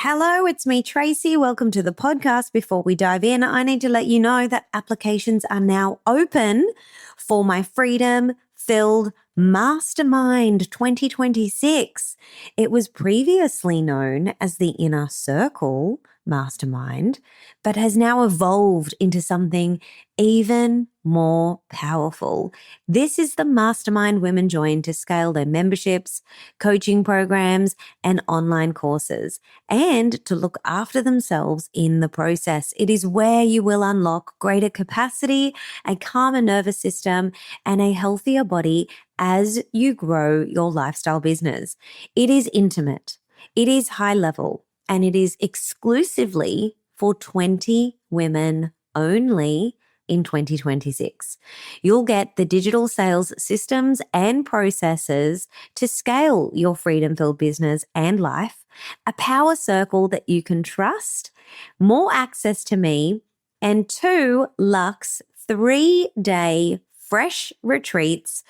Hello, it's me, Tracy. Welcome to the podcast. Before we dive in, I need to let you know that applications are now open for my Freedom Filled Mastermind 2026. It was previously known as the Inner Circle Mastermind, but has now evolved into something even more powerful. This is the mastermind women join to scale their memberships, coaching programs, and online courses, and to look after themselves in the process. It is where you will unlock greater capacity, a calmer nervous system, and a healthier body as you grow your lifestyle business. It is intimate, it is high level, and it is exclusively for 20 women only in 2026. You'll get the digital sales systems and processes to scale your freedom-filled business and life, a power circle that you can trust, more access to me, and 2 luxe 3-day fresh retreats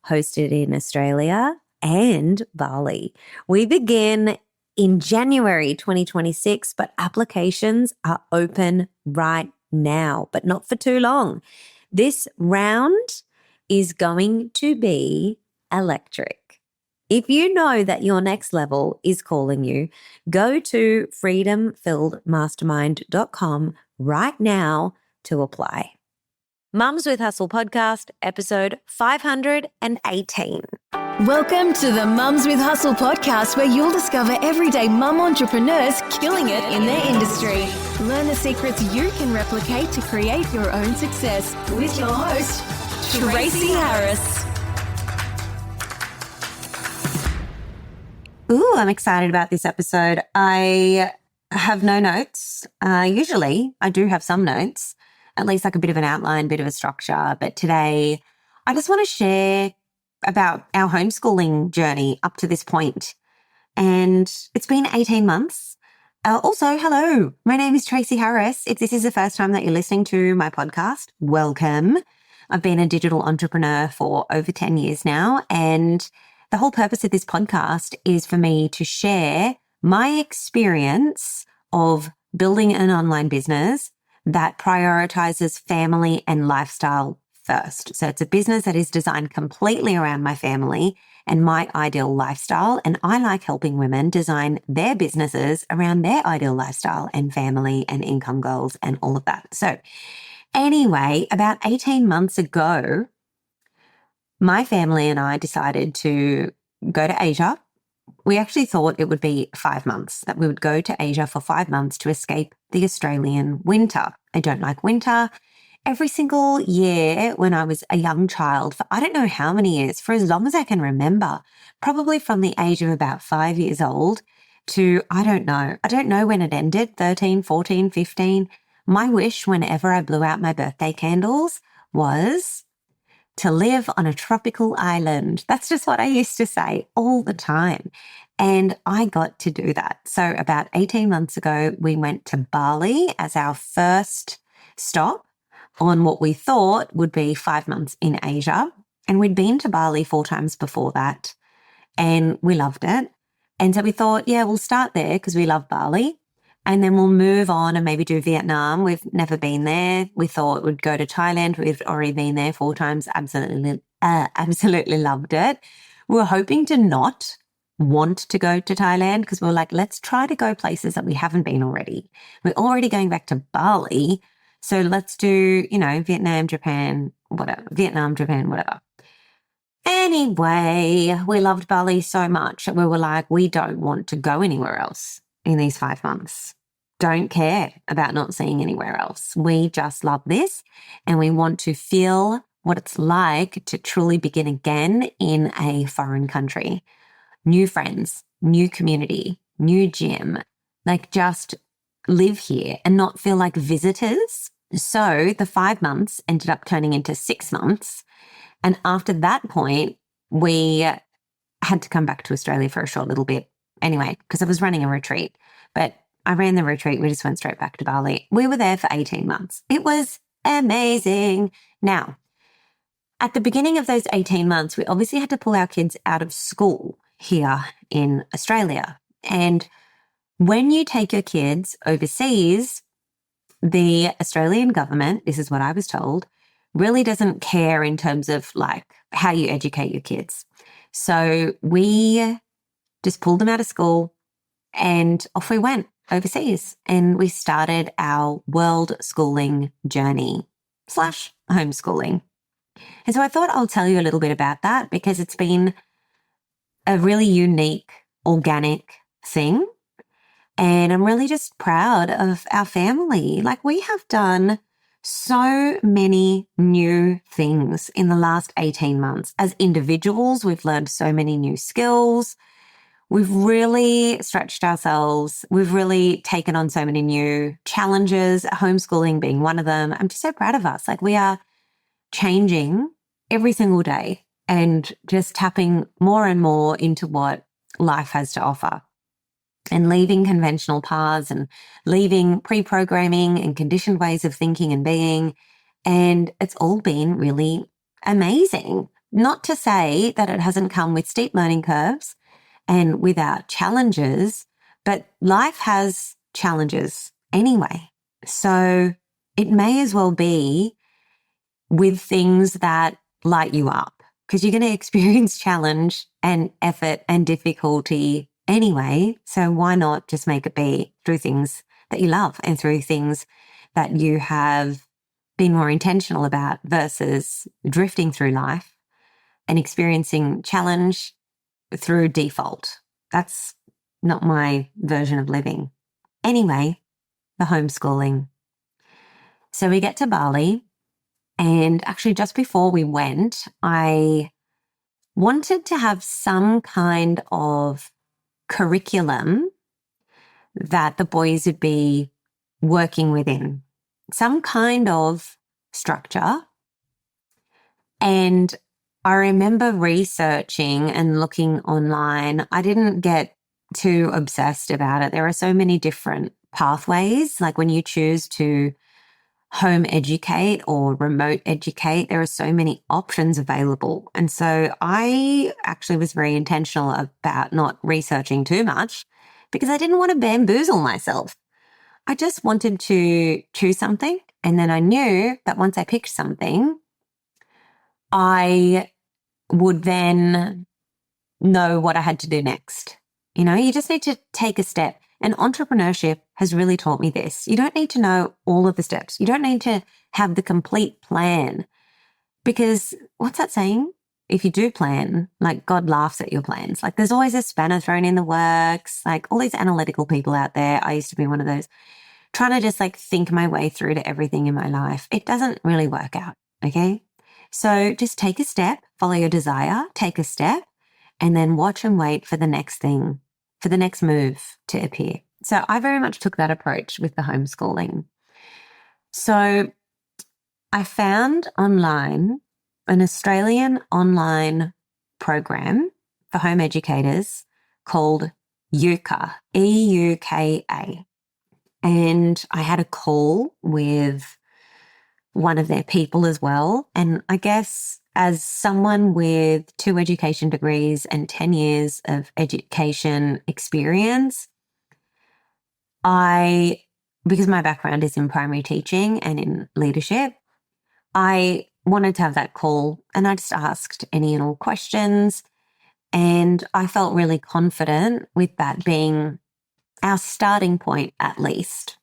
hosted in Australia and Bali. We begin in January 2026, but applications are open right now, but not for too long. This round is going to be electric. If you know that your next level is calling you, go to freedomfilledmastermind.com right now to apply. Mums with Hustle podcast, episode 518. Welcome to the Mums with Hustle podcast, where you'll discover everyday mum entrepreneurs killing it in their industry. Learn the secrets you can replicate to create your own success with your host, Tracy Harris. Ooh, I'm excited about this episode. I have no notes. Usually I do have some notes, at least like a bit of an outline, bit of a structure. But today I just want to share about our homeschooling journey up to this point. And it's been 18 months. Also, hello, my name is Tracy Harris. If this is the first time that you're listening to my podcast, welcome. I've been a digital entrepreneur for over 10 years now. And the whole purpose of this podcast is for me to share my experience of building an online business that prioritizes family and lifestyle first. So it's a business that is designed completely around my family and my ideal lifestyle. And I like helping women design their businesses around their ideal lifestyle and family and income goals and all of that. So anyway, about 18 months ago, my family and I decided to go to Asia. We actually thought it would be 5 months, that we would go to Asia for 5 months to escape the Australian winter. I don't like winter. Every single year when I was a young child, for I don't know how many years, for as long as I can remember, probably from the age of about 5 years old to, I don't know when it ended, 13, 14, 15. My wish whenever I blew out my birthday candles was to live on a tropical island. That's just what I used to say all the time. And I got to do that. So about 18 months ago, we went to Bali as our first stop on what we thought would be 5 months in Asia. And we'd been to Bali 4 times before that, and we loved it. And so we thought, yeah, we'll start there because we love Bali. And then we'll move on and maybe do Vietnam. We've never been there. We thought we'd go to Thailand. We've already been there 4 times. Absolutely loved it. We were hoping to not want to go to Thailand because we were like, let's try to go places that we haven't been already. We're already going back to Bali. So let's do, Vietnam, Japan, whatever. Anyway, we loved Bali so much that we were like, we don't want to go anywhere else in these 5 months. Don't care about not seeing anywhere else. We just love this and we want to feel what it's like to truly begin again in a foreign country. New friends, new community, new gym, like just live here and not feel like visitors. So the 5 months ended up turning into 6 months. And after that point, we had to come back to Australia for a short little bit anyway, because I was running a retreat. But I ran the retreat. We just went straight back to Bali. We were there for 18 months. It was amazing. Now, at the beginning of those 18 months, we obviously had to pull our kids out of school here in Australia. And when you take your kids overseas, the Australian government, this is what I was told, really doesn't care in terms of like how you educate your kids. So we just pulled them out of school and off we went overseas, and we started our world schooling journey / homeschooling. And so I thought I'll tell you a little bit about that because it's been a really unique, organic thing. And I'm really just proud of our family. Like, we have done so many new things in the last 18 months. As individuals, we've learned so many new skills. We've really stretched ourselves. We've really taken on so many new challenges, homeschooling being one of them. I'm just so proud of us. Like, we are changing every single day and just tapping more and more into what life has to offer and leaving conventional paths and leaving pre-programming and conditioned ways of thinking and being. And it's all been really amazing. Not to say that it hasn't come with steep learning curves and without challenges, but life has challenges anyway. So it may as well be with things that light you up, because you're going to experience challenge and effort and difficulty anyway. So why not just make it be through things that you love and through things that you have been more intentional about versus drifting through life and experiencing challenge through default. That's not my version of living. Anyway, the homeschooling. So we get to Bali, and actually just before we went, I wanted to have some kind of curriculum that the boys would be working within, some kind of structure. And I remember researching and looking online. I didn't get too obsessed about it. There are so many different pathways. Like when you choose to home educate or remote educate, there are so many options available. And so I actually was very intentional about not researching too much because I didn't want to bamboozle myself. I just wanted to choose something. And then I knew that once I picked something, I would then know what I had to do next. You know, you just need to take a step. And entrepreneurship has really taught me this. You don't need to know all of the steps. You don't need to have the complete plan, because what's that saying? If you do plan, like, God laughs at your plans. Like, there's always a spanner thrown in the works. Like, all these analytical people out there, I used to be one of those, trying to just like think my way through to everything in my life. It doesn't really work out. Okay. So just take a step, follow your desire, take a step, and then watch and wait for the next thing, for the next move to appear. So I very much took that approach with the homeschooling. So I found online an Australian online program for home educators called EUKA, EUKA. And I had a call with one of their people as well. And I guess as someone with 2 education degrees and 10 years of education experience, because my background is in primary teaching and in leadership, I wanted to have that call, and I just asked any and all questions. And I felt really confident with that being our starting point, at least.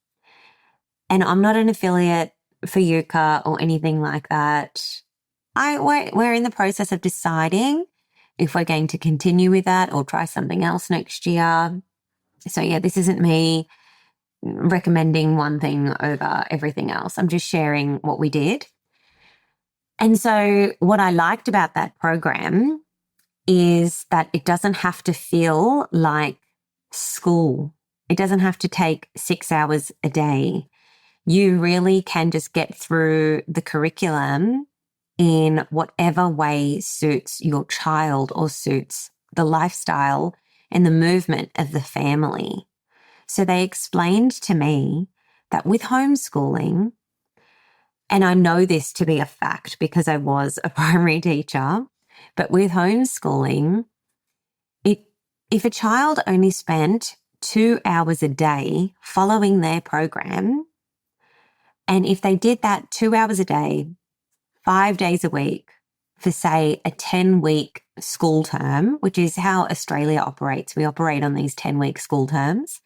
And I'm not an affiliate for EUKA or anything like that. We're in the process of deciding if we're going to continue with that or try something else next year. So yeah, this isn't me recommending one thing over everything else. I'm just sharing what we did. And so what I liked about that program is that it doesn't have to feel like school. It doesn't have to take 6 hours a day. You really can just get through the curriculum in whatever way suits your child or suits the lifestyle and the movement of the family. So they explained to me that with homeschooling, and I know this to be a fact because I was a primary teacher, but with homeschooling, if a child only spent 2 hours a day following their program. And if they did that 2 hours a day, 5 days a week for, say, a 10-week school term, which is how Australia operates. We operate on these 10-week school terms.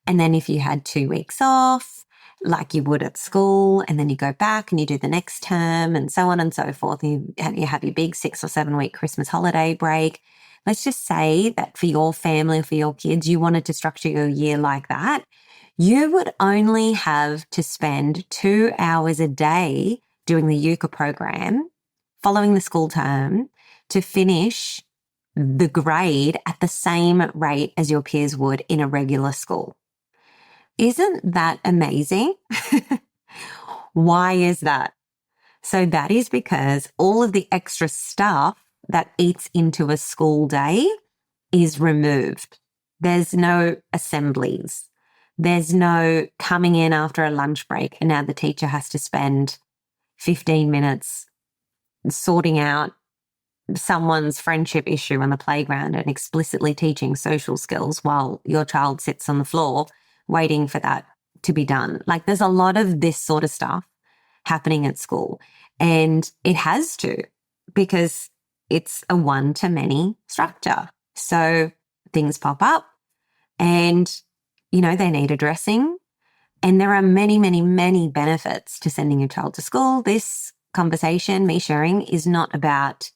And then if you had 2 weeks off, like you would at school, and then you go back and you do the next term and so on and so forth, and you have your big 6 or 7 week Christmas holiday break. Let's just say that for your family, for your kids, you wanted to structure your year like that. You would only have to spend 2 hours a day doing the UCA program, following the school term, to finish the grade at the same rate as your peers would in a regular school. Isn't that amazing? Why is that? So that is because all of the extra stuff that eats into a school day is removed. There's no assemblies. There's no coming in after a lunch break and now the teacher has to spend 15 minutes sorting out someone's friendship issue on the playground and explicitly teaching social skills while your child sits on the floor waiting for that to be done. Like, there's a lot of this sort of stuff happening at school, and it has to, because it's a one-to-many structure. So things pop up and, they need addressing. And there are many, many, many benefits to sending your child to school. This conversation, me sharing, is not about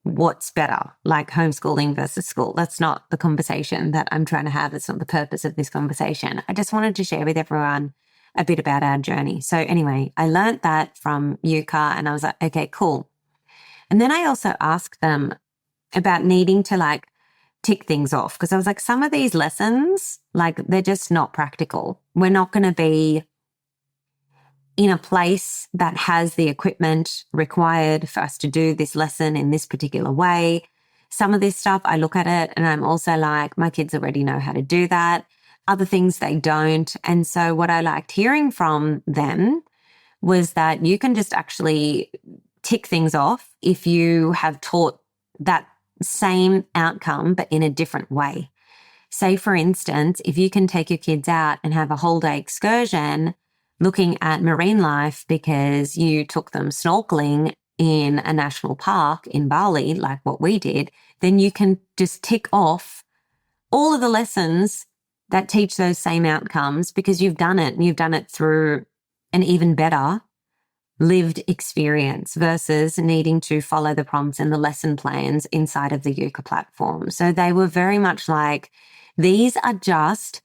what's better, like homeschooling versus school. That's not the conversation that I'm trying to have. It's not the purpose of this conversation. I just wanted to share with everyone a bit about our journey. So anyway, I learned that from UCA and I was like, okay, cool. And then I also asked them about needing to tick things off, because I was like, some of these lessons, they're just not practical. We're not going to be in a place that has the equipment required for us to do this lesson in this particular way. Some of this stuff, I look at it and I'm also like, my kids already know how to do that. Other things they don't. And so what I liked hearing from them was that you can just actually tick things off if you have taught that same outcome, but in a different way. Say, for instance, if you can take your kids out and have a whole day excursion looking at marine life because you took them snorkeling in a national park in Bali, like what we did, then you can just tick off all of the lessons that teach those same outcomes because you've done it, and you've done it through an even better lived experience versus needing to follow the prompts and the lesson plans inside of the UCA platform. So they were very much like, these are just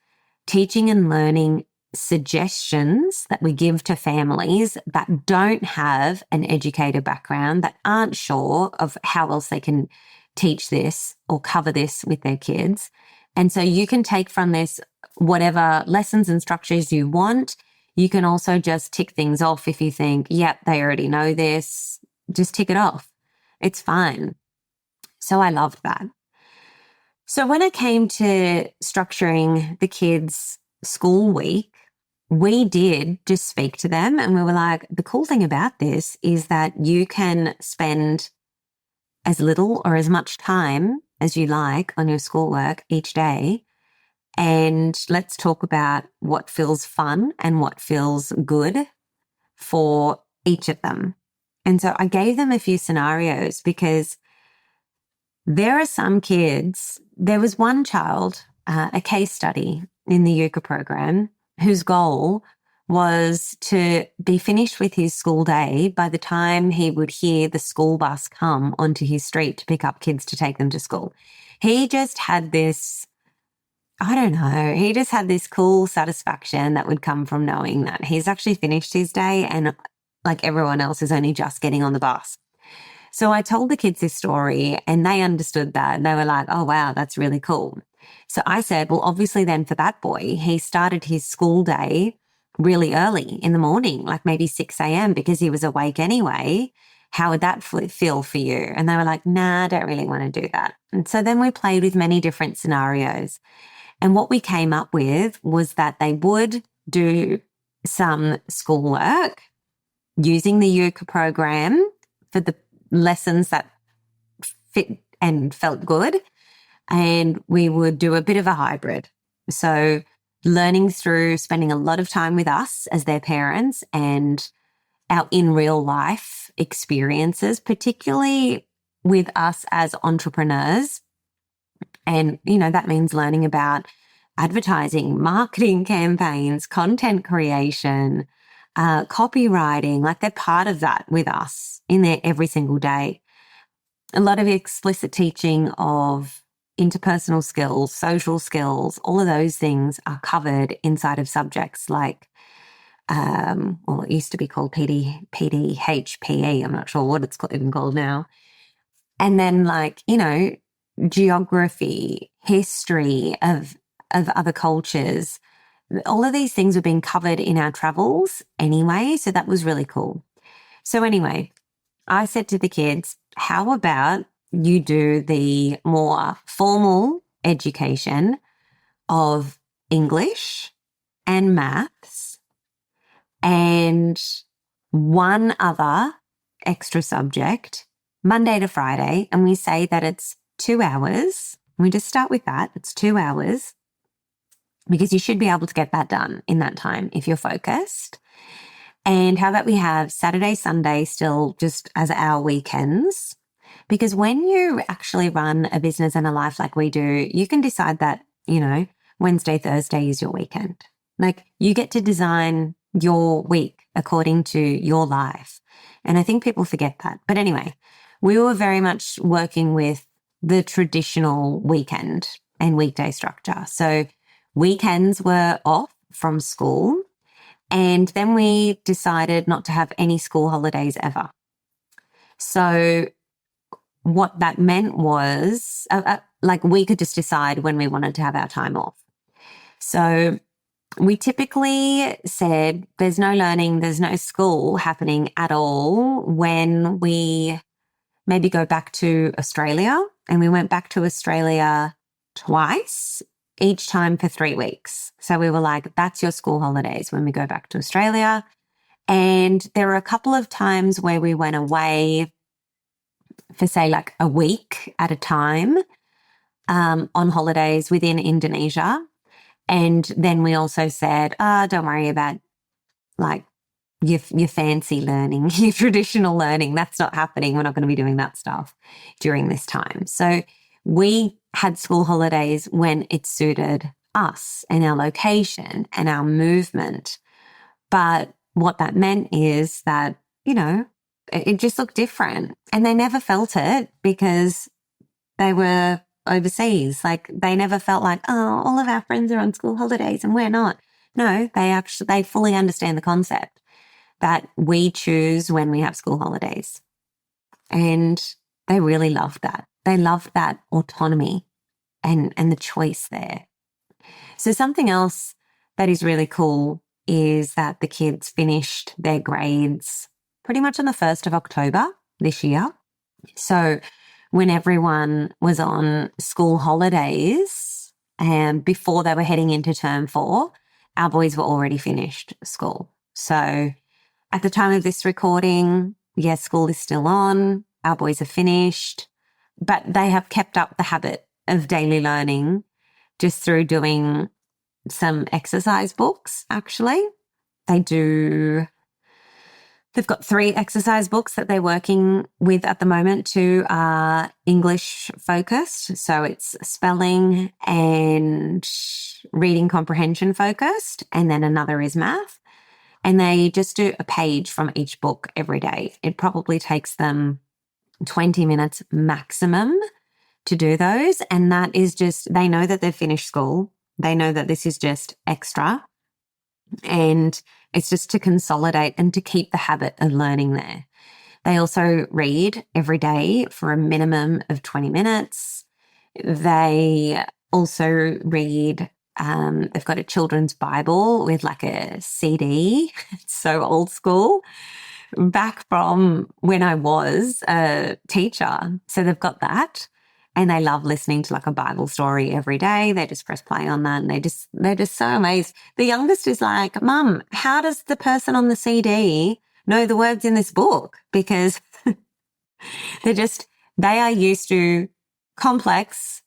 teaching and learning suggestions that we give to families that don't have an educator background, that aren't sure of how else they can teach this or cover this with their kids. And so you can take from this whatever lessons and structures you want. You can also just tick things off if you think, yep, they already know this. Just tick it off. It's fine. So I loved that. So when it came to structuring the kids' school week, we did just speak to them and we were like, the cool thing about this is that you can spend as little or as much time as you like on your schoolwork each day. And let's talk about what feels fun and what feels good for each of them. And so I gave them a few scenarios because there are some kids, there was one child, a case study in the UCA program, whose goal was to be finished with his school day by the time he would hear the school bus come onto his street to pick up kids to take them to school. He just had this, I don't know, he just had this cool satisfaction that would come from knowing that he's actually finished his day and like everyone else is only just getting on the bus. So I told the kids this story and they understood that and they were like, oh, wow, that's really cool. So I said, well, obviously then for that boy, he started his school day really early in the morning, like maybe 6 a.m. because he was awake anyway. How would that feel for you? And they were like, nah, I don't really want to do that. And so then we played with many different scenarios. And what we came up with was that they would do some schoolwork using the UCA program for the lessons that fit and felt good. And we would do a bit of a hybrid. So learning through spending a lot of time with us as their parents and our in real life experiences, particularly with us as entrepreneurs. And, that means learning about advertising, marketing campaigns, content creation, copywriting, like they're part of that with us in there every single day. A lot of explicit teaching of interpersonal skills, social skills, all of those things are covered inside of subjects like, it used to be called PDHPE. I'm not sure what it's even called now. And then geography, history of other cultures. All of these things were being covered in our travels anyway. So that was really cool. So anyway, I said to the kids, how about you do the more formal education of English and maths and one other extra subject Monday to Friday, and we say that it's 2 hours. We just start with that. It's 2 hours because you should be able to get that done in that time if you're focused. And how about we have Saturday, Sunday still just as our weekends? Because when you actually run a business and a life like we do, you can decide that, Wednesday, Thursday is your weekend. Like you get to design your week according to your life. And I think people forget that. But anyway, we were very much working with the traditional weekend and weekday structure. So weekends were off from school. And then we decided not to have any school holidays ever. So what that meant was we could just decide when we wanted to have our time off. So we typically said there's no learning, there's no school happening at all when we maybe go back to Australia. And we went back to Australia twice, each time for 3 weeks. So we were like, that's your school holidays when we go back to Australia. And there were a couple of times where we went away for say like a week at a time on holidays within Indonesia. And then we also said, don't worry about like your fancy learning, your traditional learning. That's not happening. We're not going to be doing that stuff during this time. So we had school holidays when it suited us and our location and our movement. But what that meant is that, it just looked different. And they never felt it because they were overseas. Like they never felt like, oh, all of our friends are on school holidays and we're not. No, they fully understand the concept that we choose when we have school holidays. And they really love that. They love that autonomy and the choice there. So something else that is really cool is that the kids finished their grades pretty much on the 1st of October this year. So when everyone was on school holidays and before they were heading into term 4, our boys were already finished school. So at the time of this recording, yes, school is still on. Our boys are finished, but they have kept up the habit of daily learning just through doing some exercise books, actually. They've got 3 exercise books that they're working with at the moment. 2 are English focused. So it's spelling and reading comprehension focused. And then another is math. And they just do a page from each book every day. It probably takes them 20 minutes maximum to do those. And that is just, they know that they've finished school. They know that this is just extra. And it's just to consolidate and to keep the habit of learning there. They also read every day for a minimum of 20 minutes. They also read, they've got a children's Bible with like a CD. It's so old school, back from when I was a teacher. So they've got that. And they love listening to like a Bible story every day. They just press play on that and they're just so amazed. The youngest is like, Mum, how does the person on the CD know the words in this book? Because they are used to complex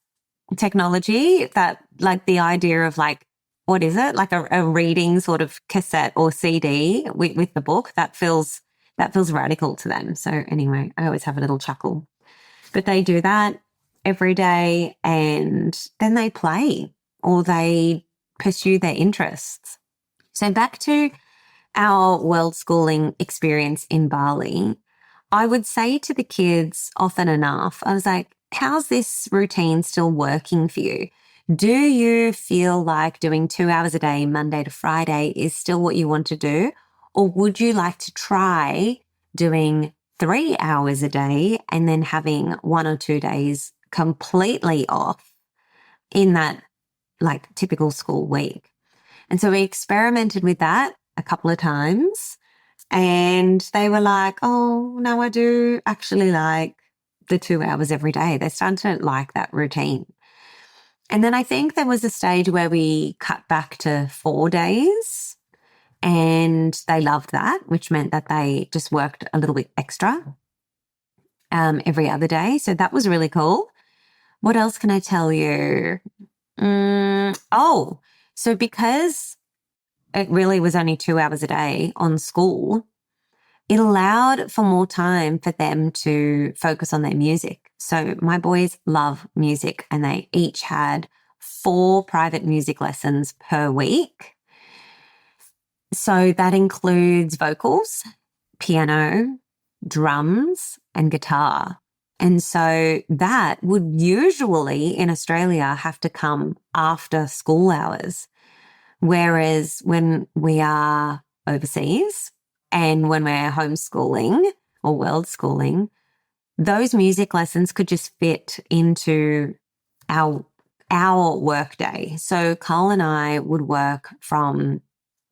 technology, that like the idea of like, what is it? Like a reading sort of cassette or CD with the book, that feels radical to them. So anyway, I always have a little chuckle. But they do that every day, and then they play or they pursue their interests. So back to our world schooling experience in Bali, I would say to the kids often enough, I was like, how's this routine still working for you? Do you feel like doing 2 hours a day, Monday to Friday, is still what you want to do? Or would you like to try doing 3 hours a day and then having 1 or 2 days completely off in that like typical school week? And so we experimented with that a couple of times, and they were like, oh, no, I do actually like the 2 hours every day. They started to like that routine. And then I think there was a stage where we cut back to 4 days, and they loved that, which meant that they just worked a little bit extra every other day. So that was really cool. What else can I tell you? So because it really was only 2 hours a day on school, it allowed for more time for them to focus on their music. So my boys love music, and they each had 4 private music lessons per week. So that includes vocals, piano, drums, and guitar. And so that would usually in Australia have to come after school hours. Whereas when we are overseas and when we're homeschooling or world schooling, those music lessons could just fit into our work day. So Carl and I would work from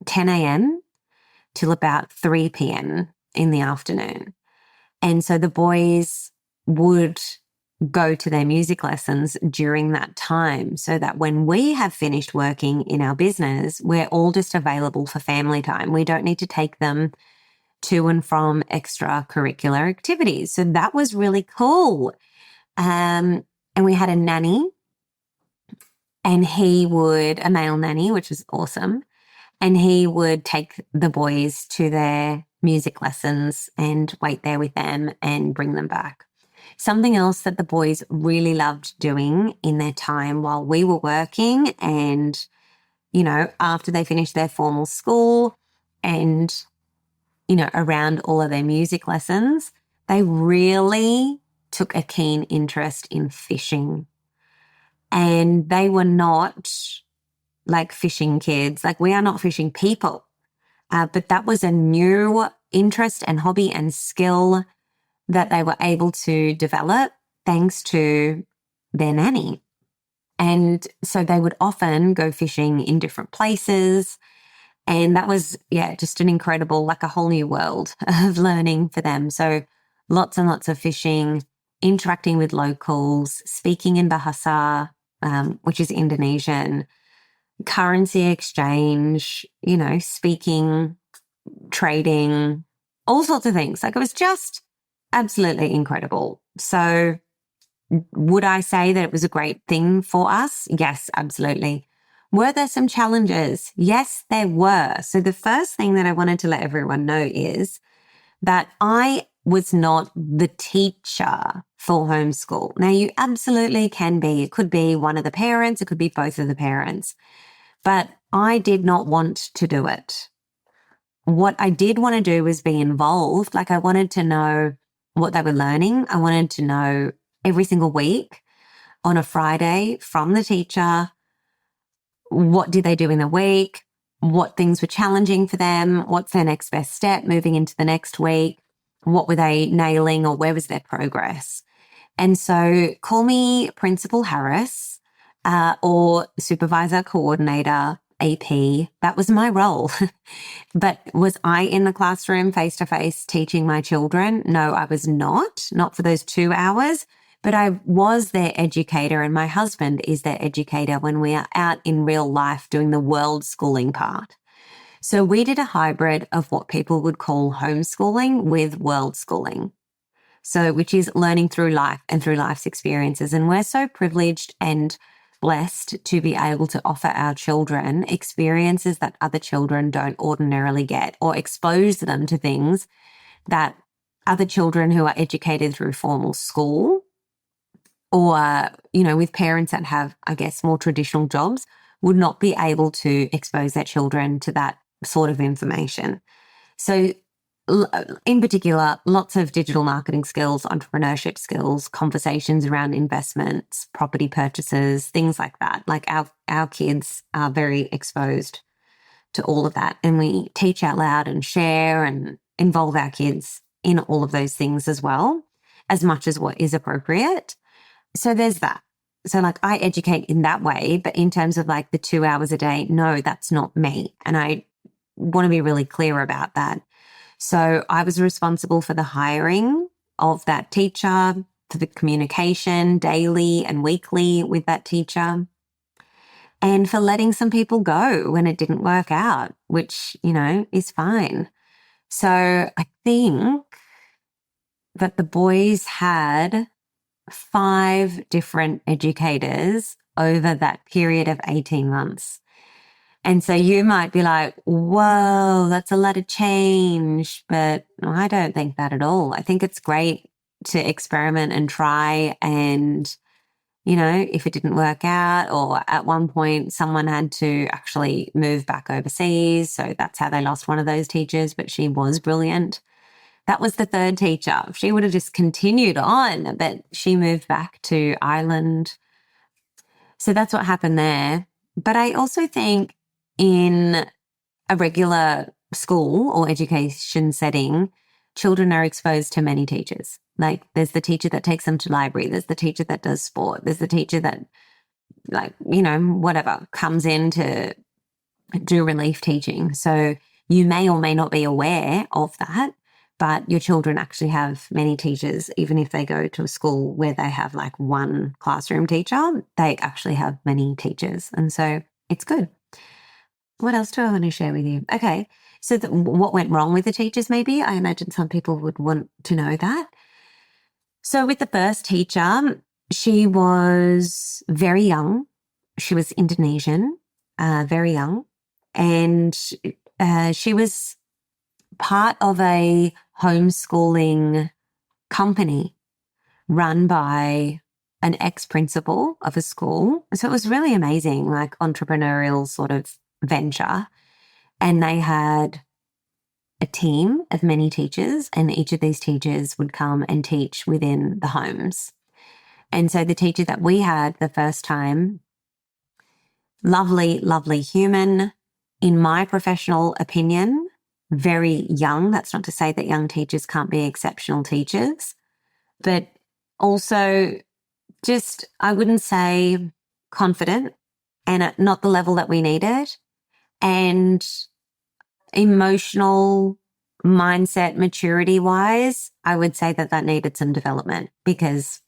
10 a.m. till about 3 p.m. in the afternoon. And so the boys would go to their music lessons during that time, so that when we have finished working in our business, we're all just available for family time. We don't need to take them to and from extracurricular activities. So that was really cool. And we had a nanny, and a male nanny, which was awesome. And he would take the boys to their music lessons and wait there with them and bring them back. Something else that the boys really loved doing in their time while we were working and, after they finished their formal school and, around all of their music lessons, they really took a keen interest in fishing. And they were not like fishing kids. Like, we are not fishing people. But that was a new interest and hobby and skill that they were able to develop thanks to their nanny. And so they would often go fishing in different places. And that was, just an incredible, like a whole new world of learning for them. So lots and lots of fishing, interacting with locals, speaking in Bahasa, which is Indonesian, currency exchange, speaking, trading, all sorts of things. Like, it was just absolutely incredible. So would I say that it was a great thing for us? Yes, absolutely. Were there some challenges? Yes, there were. So the first thing that I wanted to let everyone know is that I was not the teacher for homeschool. Now, you absolutely can be. It could be one of the parents. It could be both of the parents. But I did not want to do it. What I did want to do was be involved. Like, I wanted to know what they were learning. I wanted to know every single week on a Friday from the teacher, what did they do in the week? What things were challenging for them? What's their next best step moving into the next week? What were they nailing, or where was their progress? And so call me Principal Harris or Supervisor Coordinator AP. That was my role. But was I in the classroom face-to-face teaching my children? No, I was not for those 2 hours. But I was their educator, and my husband is their educator when we are out in real life doing the world schooling part. So we did a hybrid of what people would call homeschooling with world schooling. So, which is learning through life and through life's experiences. And we're so privileged and blessed to be able to offer our children experiences that other children don't ordinarily get, or expose them to things that other children who are educated through formal school or, with parents that have, I guess, more traditional jobs would not be able to expose their children to that sort of information. So in particular, lots of digital marketing skills, entrepreneurship skills, conversations around investments, property purchases, things like that. Like our kids are very exposed to all of that. And we teach out loud and share and involve our kids in all of those things as well, as much as what is appropriate. So there's that. So I educate in that way, but in terms of the 2 hours a day, no, that's not me. And I want to be really clear about that. So I was responsible for the hiring of that teacher, for the communication daily and weekly with that teacher, and for letting some people go when it didn't work out, which, is fine. So I think that the boys had 5 different educators over that period of 18 months. And so you might be like, whoa, that's a lot of change. But I don't think that at all. I think it's great to experiment and try. And, if it didn't work out, or at one point someone had to actually move back overseas. So that's how they lost one of those teachers, but she was brilliant. That was the 3rd teacher. She would have just continued on, but she moved back to Ireland. So that's what happened there. But I also think in a regular school or education setting, children are exposed to many teachers. There's the teacher that takes them to library. There's the teacher that does sport. There's the teacher that, whatever, comes in to do relief teaching. So you may or may not be aware of that, but your children actually have many teachers. Even if they go to a school where they have one classroom teacher, they actually have many teachers. And so it's good. What else do I want to share with you? Okay, so what went wrong with the teachers maybe? I imagine some people would want to know that. So with the first teacher, she was very young. She was Indonesian, very young. And she was part of a homeschooling company run by an ex-principal of a school. So it was really amazing, entrepreneurial sort of venture. And they had a team of many teachers, and each of these teachers would come and teach within the homes. And so the teacher that we had the first time, lovely, lovely human, in my professional opinion, very young. That's not to say that young teachers can't be exceptional teachers, but also just, I wouldn't say confident, and at not the level that we needed. And emotional mindset, maturity wise, I would say that needed some development because,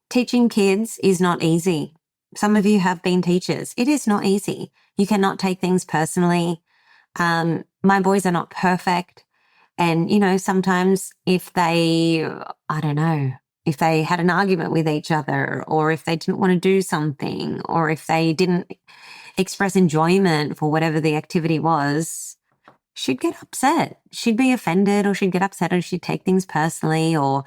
teaching kids is not easy. Some of you have been teachers. It is not easy. You cannot take things personally. My boys are not perfect. And, sometimes if they, if they had an argument with each other, or if they didn't want to do something, or if they didn't express enjoyment for whatever the activity was, she'd get upset. She'd be offended, or she'd get upset, or she'd take things personally, or,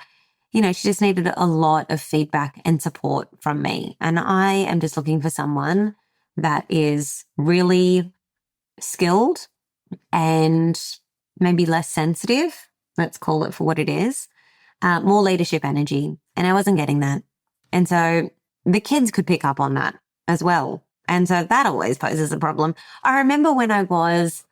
she just needed a lot of feedback and support from me. And I am just looking for someone that is really skilled and maybe less sensitive. Let's call it for what it is. More leadership energy. And I wasn't getting that. And so the kids could pick up on that as well. And so that always poses a problem. I remember when I was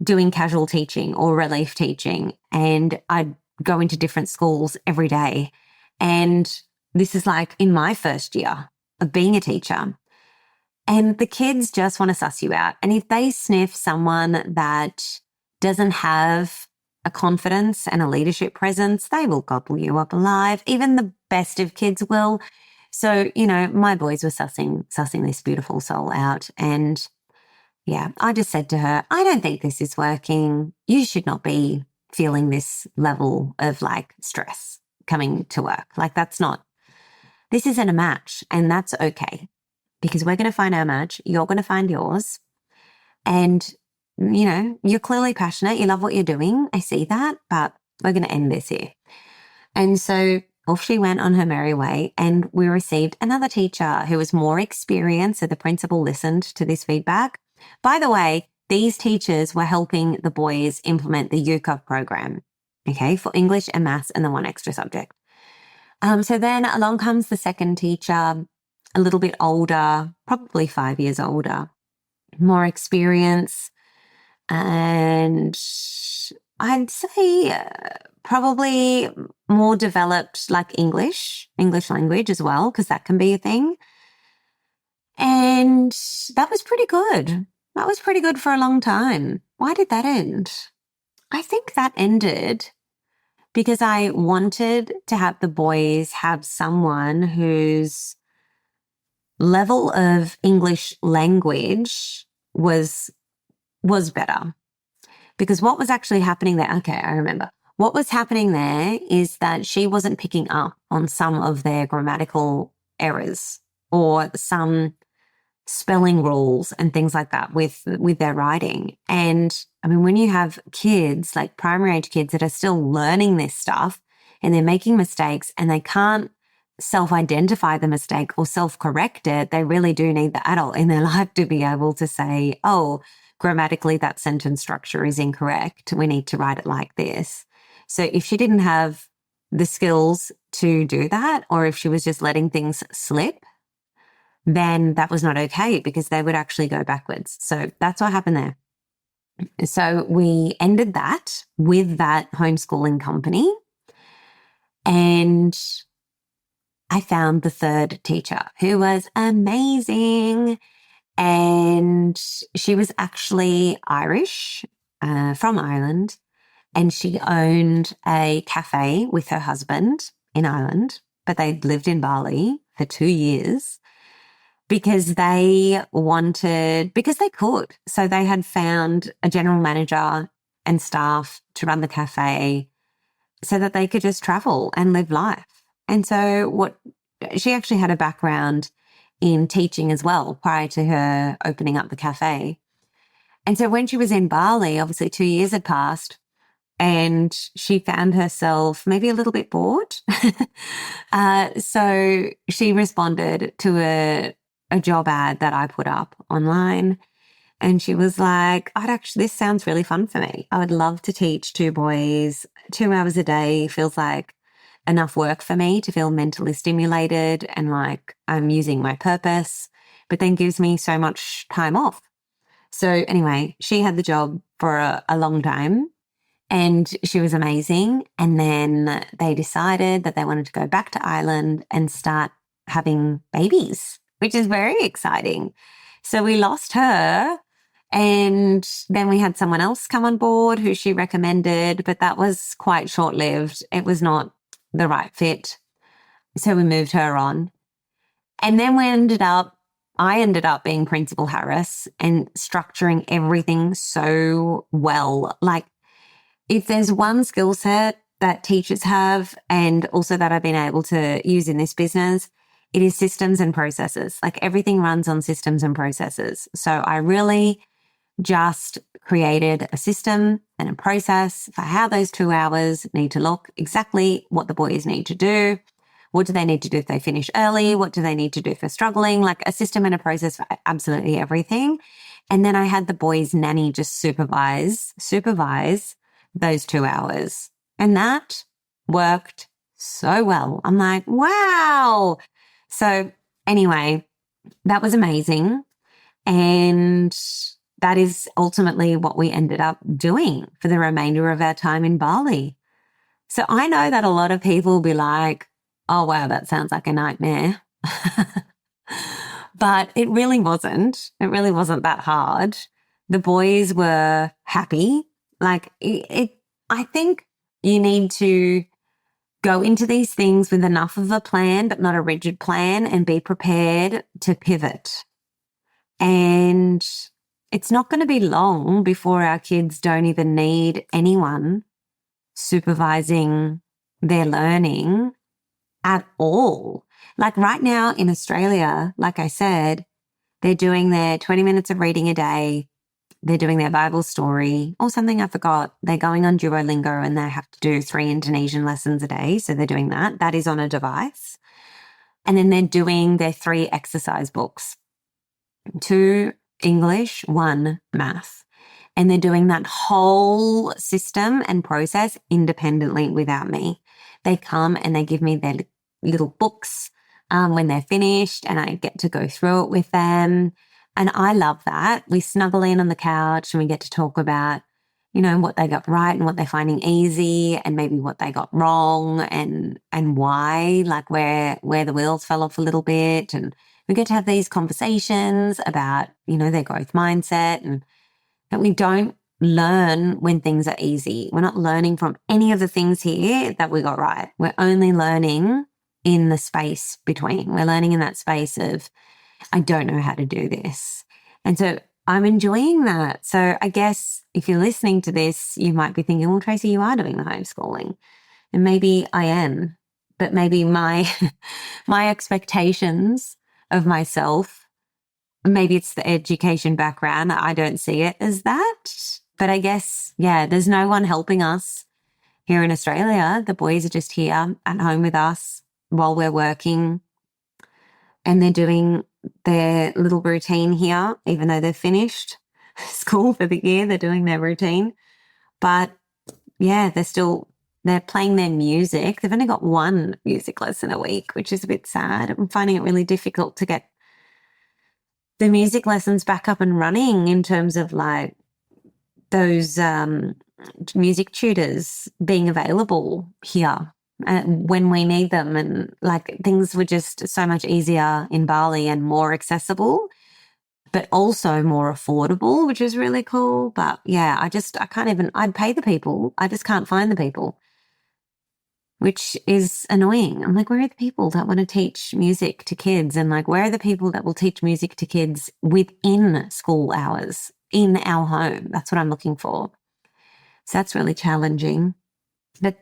doing casual teaching or relief teaching, and I'd go into different schools every day. And this is in my first year of being a teacher. And the kids just want to suss you out. And if they sniff someone that doesn't have a confidence and a leadership presence, they will gobble you up alive. Even the best of kids will. So, my boys were sussing this beautiful soul out. And yeah, I just said to her, I don't think this is working. You should not be feeling this level of stress. coming to work. Like this isn't a match, and that's okay, because we're going to find our match. You're going to find yours. And, you're clearly passionate. You love what you're doing. I see that, but we're going to end this here. And so off she went on her merry way, and we received another teacher who was more experienced. So the principal listened to this feedback. By the way, these teachers were helping the boys implement the UCA program, okay, for English and maths and the one extra subject. So then along comes the second teacher, a little bit older, probably 5 years older, more experience, and I'd say probably more developed, like English language as well, because that can be a thing. And that was pretty good. That was pretty good for a long time. Why did that end? I think that ended because I wanted to have the boys have someone whose level of English language was better. Because what was actually happening there, okay, I remember. What was happening there is that she wasn't picking up on some of their grammatical errors or some spelling rules and things like that with their writing. And I mean, when you have kids, like primary age kids that are still learning this stuff and they're making mistakes and they can't self-identify the mistake or self-correct it, they really do need the adult in their life to be able to say, oh, grammatically that sentence structure is incorrect. We need to write it like this. So if she didn't have the skills to do that, or if she was just letting things slip, then that was not okay, because they would actually go backwards. So that's what happened there. So we ended that with that homeschooling company, and I found the third teacher who was amazing. And she was actually Irish, from Ireland, and she owned a cafe with her husband in Ireland, but they'd lived in Bali for 2 years. Because they could. So they had found a general manager and staff to run the cafe so that they could just travel and live life. And so she actually had a background in teaching as well prior to her opening up the cafe. And so when she was in Bali, obviously 2 years had passed, and she found herself maybe a little bit bored. So she responded to a job ad that I put up online. And she was like, this sounds really fun for me. I would love to teach 2 boys 2 hours a day. Feels like enough work for me to feel mentally stimulated and like I'm using my purpose, but then gives me so much time off. So anyway, she had the job for a long time, and she was amazing. And then they decided that they wanted to go back to Ireland and start having babies, which is very exciting. So we lost her, and then we had someone else come on board who she recommended, but that was quite short-lived. It was not the right fit. So we moved her on. And then I ended up being Principal Harris and structuring everything so well. Like, if there's one skill set that teachers have, and also that I've been able to use in this business, it is systems and processes. Like, everything runs on systems and processes. So I really just created a system and a process for how those 2 hours need to look, exactly what the boys need to do. What do they need to do if they finish early? What do they need to do if they're struggling? Like, a system and a process for absolutely everything. And then I had the boys' nanny just supervise those 2 hours. And that worked so well. I'm like, wow. So anyway, that was amazing. And that is ultimately what we ended up doing for the remainder of our time in Bali. So I know that a lot of people will be like, oh, wow, that sounds like a nightmare. But it really wasn't. It really wasn't that hard. The boys were happy. Like, I think you need to go into these things with enough of a plan, but not a rigid plan, and be prepared to pivot. And it's not going to be long before our kids don't even need anyone supervising they're learning at all. Like right now in Australia, like I said, they're doing their 20 minutes of reading a day. They're doing their Bible story. Oh, something I forgot. They're going on Duolingo and they have to do 3 Indonesian lessons a day. So they're doing that. That is on a device. And then they're doing their 3 exercise books, 2 English, 1 math. And they're doing that whole system and process independently without me. They come and they give me their little books when they're finished, and I get to go through it with them. And I love that. We snuggle in on the couch and we get to talk about, what they got right and what they're finding easy, and maybe what they got wrong and why, like where the wheels fell off a little bit. And we get to have these conversations about, their growth mindset, and that we don't learn when things are easy. We're not learning from any of the things here that we got right. We're only learning in the space between. We're learning in that space of, I don't know how to do this. And so I'm enjoying that. So I guess if you're listening to this, you might be thinking, well, Tracy, you are doing the homeschooling. And maybe I am, but maybe my expectations of myself, maybe it's the education background. I don't see it as that. But I guess, there's no one helping us here in Australia. The boys are just here at home with us while we're working, and they're doing their little routine here, even though they've finished school for the year, they're doing their routine. But they're playing their music. They've only got 1 music lesson a week, which is a bit sad. I'm finding it really difficult to get the music lessons back up and running in terms of like those music tutors being available here when we need them. And like things were just so much easier in Bali and more accessible, but also more affordable, which is really cool. But I'd pay the people. I just can't find the people, which is annoying. I'm like, where are the people that want to teach music to kids? And like, where are the people that will teach music to kids within school hours in our home? That's what I'm looking for. So that's really challenging, but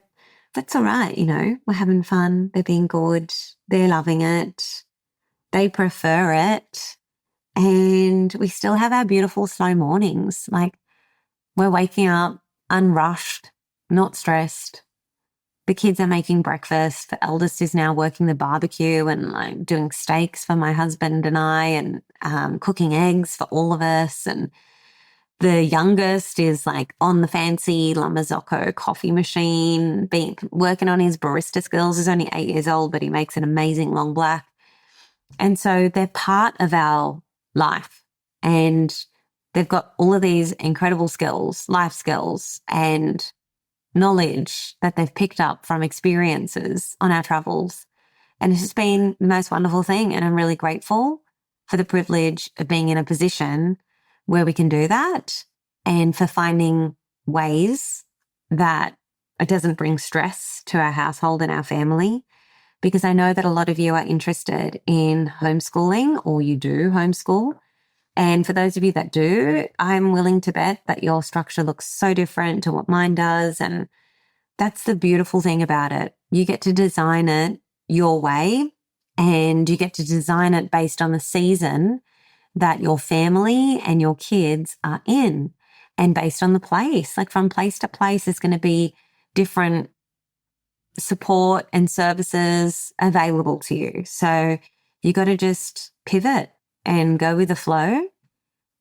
that's all right. We're having fun. They're being good. They're loving it. They prefer it. And we still have our beautiful slow mornings. Like we're waking up unrushed, not stressed. The kids are making breakfast. The eldest is now working the barbecue and like doing steaks for my husband and I, and cooking eggs for all of us. And the youngest is like on the fancy La Marzocco coffee machine, working on his barista skills. He's only 8 years old, but he makes an amazing long black. And so they're part of our life, and they've got all of these incredible skills, life skills and knowledge that they've picked up from experiences on our travels. And it's just been the most wonderful thing. And I'm really grateful for the privilege of being in a position where we can do that, and for finding ways that it doesn't bring stress to our household and our family, because I know that a lot of you are interested in homeschooling, or you do homeschool. And for those of you that do, I'm willing to bet that your structure looks so different to what mine does. And that's the beautiful thing about it. You get to design it your way, and you get to design it based on the season that your family and your kids are in, and based on the place. Like from place to place, there's going to be different support and services available to you. So you got to just pivot and go with the flow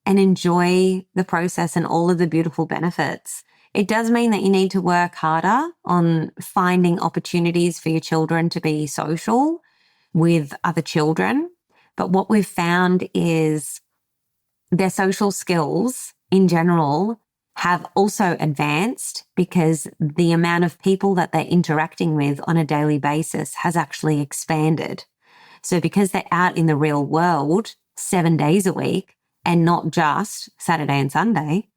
and enjoy the process and all of the beautiful benefits. It does mean that you need to work harder on finding opportunities for your children to be social with other children. But what we've found is their social skills in general have also advanced, because the amount of people that they're interacting with on a daily basis has actually expanded. So because they're out in the real world 7 days a week and not just Saturday and Sunday,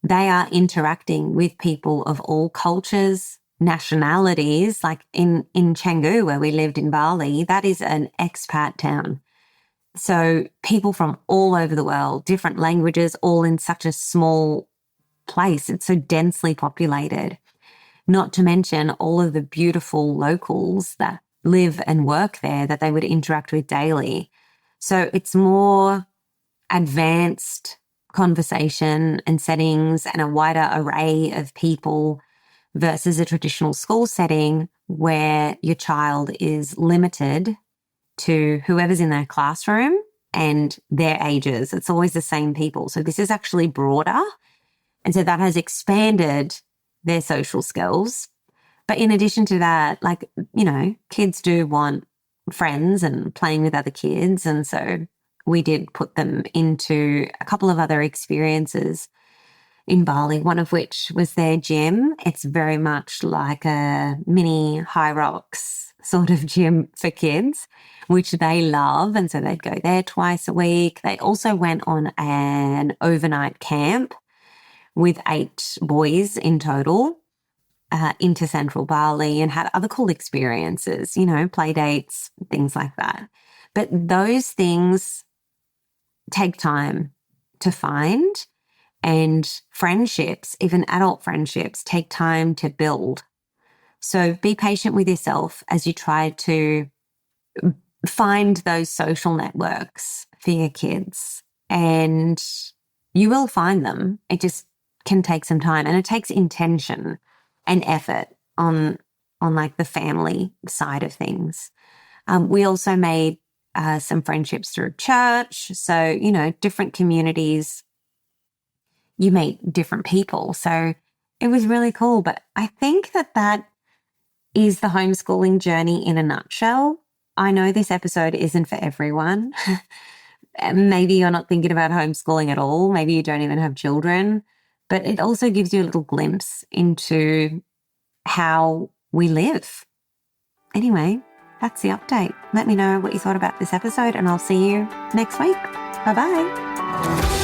they are interacting with people of all cultures, nationalities. Like in Canggu, where we lived in Bali, that is an expat town. So people from all over the world, different languages, all in such a small place. It's so densely populated. not to mention all of the beautiful locals that live and work there that they would interact with daily. So it's more advanced conversation and settings and a wider array of people versus a traditional school setting where your child is limited to whoever's in their classroom and their ages. It's always the same people. So this is actually broader. And so that has expanded their social skills. But in addition to that, like, kids do want friends and playing with other kids. And so we did put them into a couple of other experiences in Bali, one of which was their gym. It's very much like a mini High Rocks sort of gym for kids, which they love. And so they'd go there twice a week. They also went on an overnight camp with 8 boys in total into central Bali and had other cool experiences, play dates, things like that. But those things take time to find, and friendships, even adult friendships, take time to build. So be patient with yourself as you try to find those social networks for your kids, and you will find them. It just can take some time, and it takes intention and effort on like the family side of things. We also made some friendships through church. So, different communities, you meet different people. So it was really cool. But I think that is the homeschooling journey in a nutshell. I know this episode isn't for everyone. Maybe you're not thinking about homeschooling at all. Maybe you don't even have children. But it also gives you a little glimpse into how we live. Anyway, that's the update. Let me know what you thought about this episode, and I'll see you next week. Bye-bye.